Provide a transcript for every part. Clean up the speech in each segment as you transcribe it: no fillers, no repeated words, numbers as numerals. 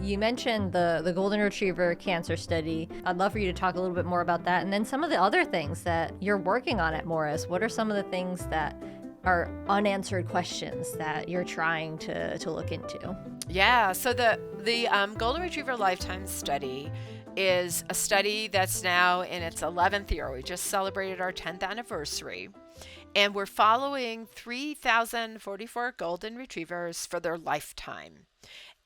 You mentioned the golden retriever cancer study. I'd love for you to talk a little bit more about that, and then some of the other things that you're working on at Morris. What are some of the things that are unanswered questions that you're trying to look into? Yeah, so the Golden Retriever Lifetime Study is a study that's now in its 11th year. We just celebrated our 10th anniversary, and we're following 3,044 Golden Retrievers for their lifetime.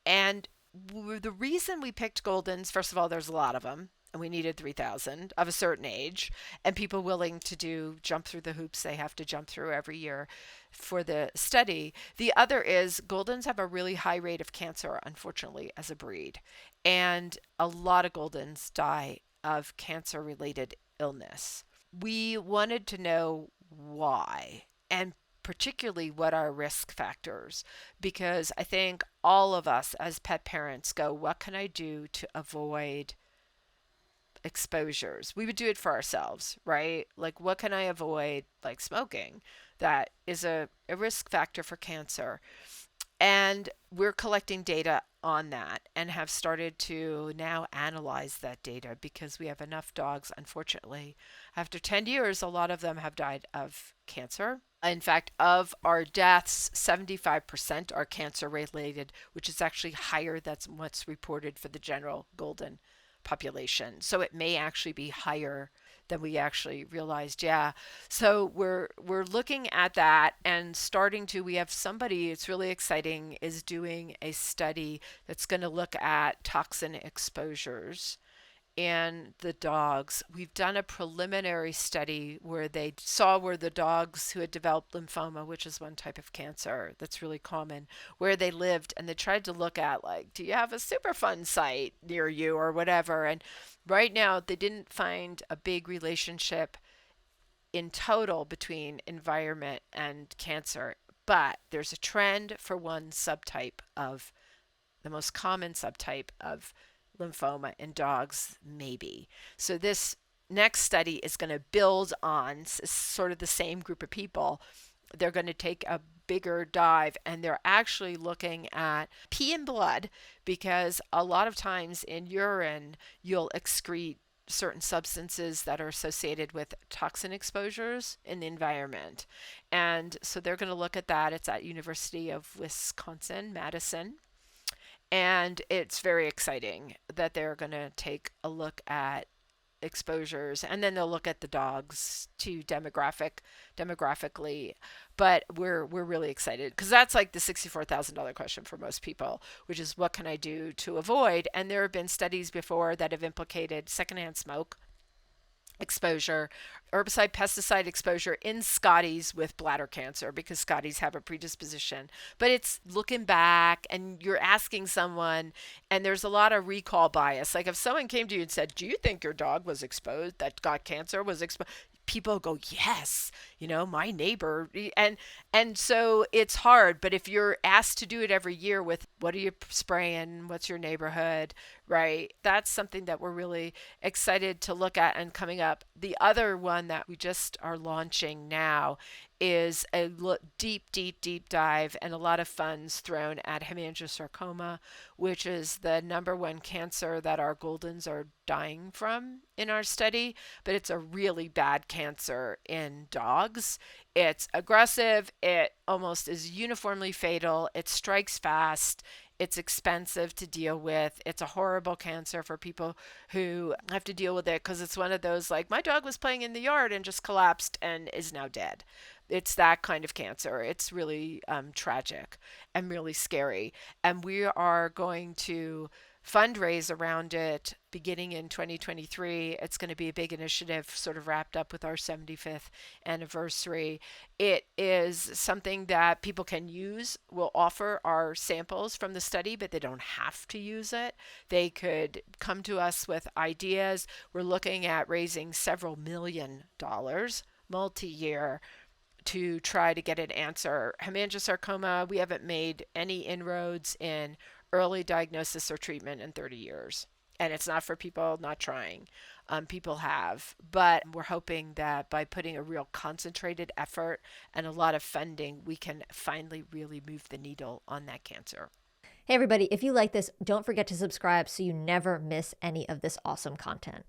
And the reason we picked Goldens, first of all, there's a lot of them, and we needed 3,000 of a certain age, and people willing to jump through the hoops they have to jump through every year for the study. The other is Goldens have a really high rate of cancer, unfortunately, as a breed. And a lot of Goldens die of cancer related illness. We wanted to know why, and particularly what are risk factors, because I think all of us as pet parents go, what can I do to avoid exposures? We would do it for ourselves, right? Like, what can I avoid, like smoking? That is a risk factor for cancer. And we're collecting data on that and have started to now analyze that data because we have enough dogs. Unfortunately, after 10 years, a lot of them have died of cancer. In fact, of our deaths, 75% are cancer related, which is actually higher than what's reported for the general golden population. So it may actually be higher than we actually realized. Yeah. So we're looking at that and starting to, we have somebody, it's really exciting, is doing a study that's going to look at toxin exposures and the dogs. We've done a preliminary study where they saw where the dogs who had developed lymphoma, which is one type of cancer that's really common, where they lived, and they tried to look at, like, do you have a Superfund site near you or whatever? And right now they didn't find a big relationship in total between environment and cancer, but there's a trend for one subtype of the most common subtype of lymphoma in dogs, maybe. So this next study is going to build on sort of the same group of people. They're going to take a bigger dive, and they're actually looking at pee and blood, because a lot of times in urine you'll excrete certain substances that are associated with toxin exposures in the environment. And so they're going to look at that. It's at University of Wisconsin, Madison, and it's very exciting that they're going to take a look at exposures, and then they'll look at the dogs too, demographically. But we're really excited because that's like the $64,000 question for most people, which is, what can I do to avoid? And there have been studies before that have implicated secondhand smoke exposure, herbicide pesticide exposure in Scotties with bladder cancer, because Scotties have a predisposition. But it's looking back, and you're asking someone, and there's a lot of recall bias. Like, if someone came to you and said, do you think your dog was exposed, that got cancer, was exposed? People go, yes, my neighbor. And so it's hard. But if you're asked to do it every year with, what are you spraying, what's your neighborhood, right, that's something that we're really excited to look at and coming up. The other one that we just are launching now is a deep dive and a lot of funds thrown at hemangiosarcoma, which is the number one cancer that our Goldens are dying from in our study. But it's a really bad cancer in dogs. It's aggressive. It almost is uniformly fatal. It strikes fast. It's expensive to deal with. It's a horrible cancer for people who have to deal with it, because it's one of those, like, my dog was playing in the yard and just collapsed and is now dead. It's that kind of cancer. It's really tragic and really scary. And we are going to fundraise around it beginning in 2023. It's going to be a big initiative, sort of wrapped up with our 75th anniversary. It is something that people can use. We'll offer our samples from the study, but they don't have to use it. They could come to us with ideas. We're looking at raising several $1,000,000 multi-year to try to get an answer. Hemangiosarcoma, we haven't made any inroads in early diagnosis or treatment in 30 years. And it's not for people not trying. People have. But we're hoping that by putting a real concentrated effort and a lot of funding, we can finally really move the needle on that cancer. Hey, everybody, if you like this, don't forget to subscribe so you never miss any of this awesome content.